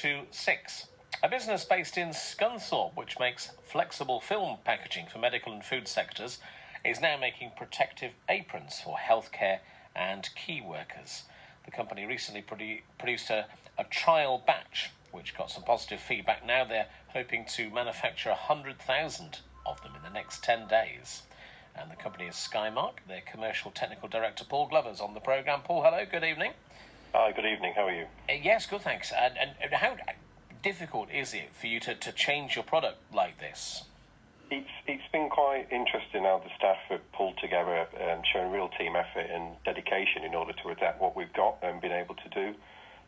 to 6. A business based in Scunthorpe, which makes flexible film packaging for medical and food sectors, is now making protective aprons for healthcare and key workers. The company recently produced a trial batch, which got some positive feedback. Now they're hoping to manufacture 100,000 of them in the next 10 days. And the company is Skymark. Their commercial technical director, Paul Glover's on the programme. Paul, hello, good evening. Hi, good evening. How are you? Yes, good, thanks. And how difficult is it for you to change your product like this? It's been quite interesting how the staff have pulled together, showing real team effort and dedication in order to adapt what we've got and been able to do.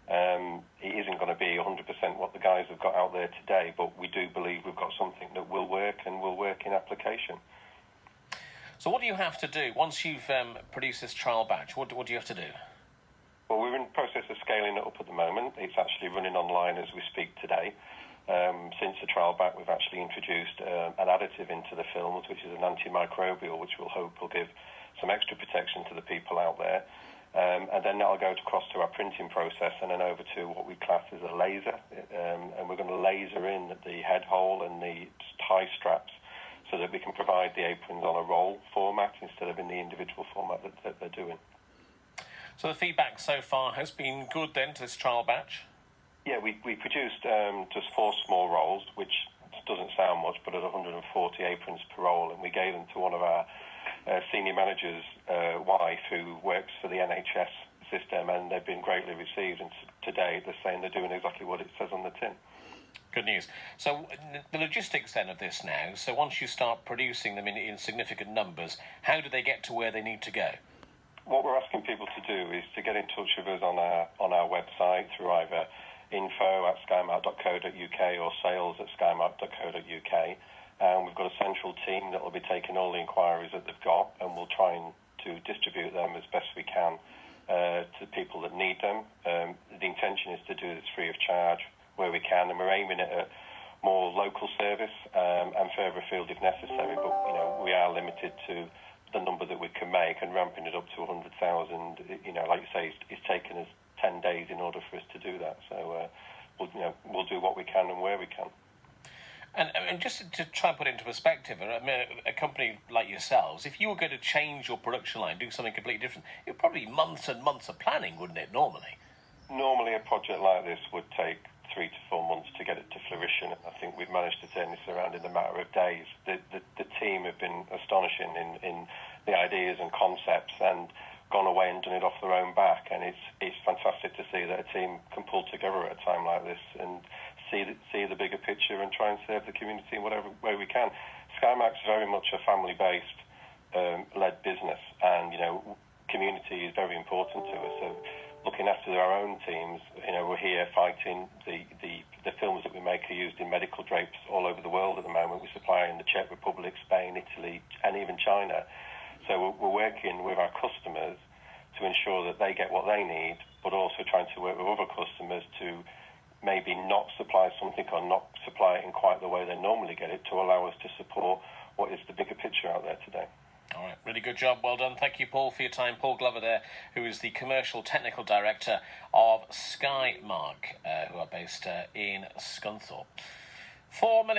It isn't going to be 100% what the guys have got out there today, but we do believe we've got something that will work and will work in application. So what do you have to do once you've produced this trial batch? What do you have to do? Well, we're in the process of scaling it up at the moment. It's actually running online as we speak today. Since the trial batch, we've actually introduced an additive into the films, which is an antimicrobial, which we'll hope will give some extra protection to the people out there. And then that'll go across to our printing process and then over to what we class as a laser. And we're going to laser in the head hole and the tie straps so that we can provide the aprons on a roll format instead of in the individual format that they're doing. So the feedback so far has been good then to this trial batch? Yeah, we produced just 4 small rolls, which doesn't sound much, but at 140 aprons per roll, and we gave them to one of our senior managers' wife, who works for the NHS system, and they've been greatly received, and today they're saying they're doing exactly what it says on the tin. Good news. So the logistics then of this now, so once you start producing them in significant numbers, how do they get to where they need to go? What we're asking people to do is to get in touch with us on our website through either info@skymark.co.uk or sales@skymark.co.uk. And we've got a central team that will be taking all the inquiries that they've got, and we'll try to distribute them as best we can to people that need them. The intention is to do this free of charge where we can, and we're aiming at a more local service and further afield if necessary. But we are limited to the number that we can make, and ramping it up to 100,000. Like you say, it's taken us 10 days in order for us to do that. So we'll do what we can and where we can. And just to try and put it into perspective, a company like yourselves, if you were going to change your production line, do something completely different, it would probably be months and months of planning, wouldn't it, normally? Normally a project like this would take 3 to 4 months to get it to fruition. I think we've managed to turn this around in a matter of days. The team have been astonishing in the ideas and concepts and gone away and done it off their own back, and it's fantastic to see that a team can pull together at a time like this and see the bigger picture and try and serve the community in whatever way we can. Skymark's very much a family-based led business, and community is very important to us. So looking after our own teams, we're here fighting. The films that we make are used in medical drapes all over the world at the moment. We supply in the Czech Republic, Spain, Italy, and even China. So we're working with our customers to ensure that they get what they need, but also trying to work with other customers to maybe not supply something or not supply it in quite the way they normally get it, to allow us to support what is the bigger picture out there today. All right, really good job. Well done. Thank you, Paul, for your time. Paul Glover there, who is the Commercial Technical Director of Skymark, who are based in Scunthorpe. 4 minutes.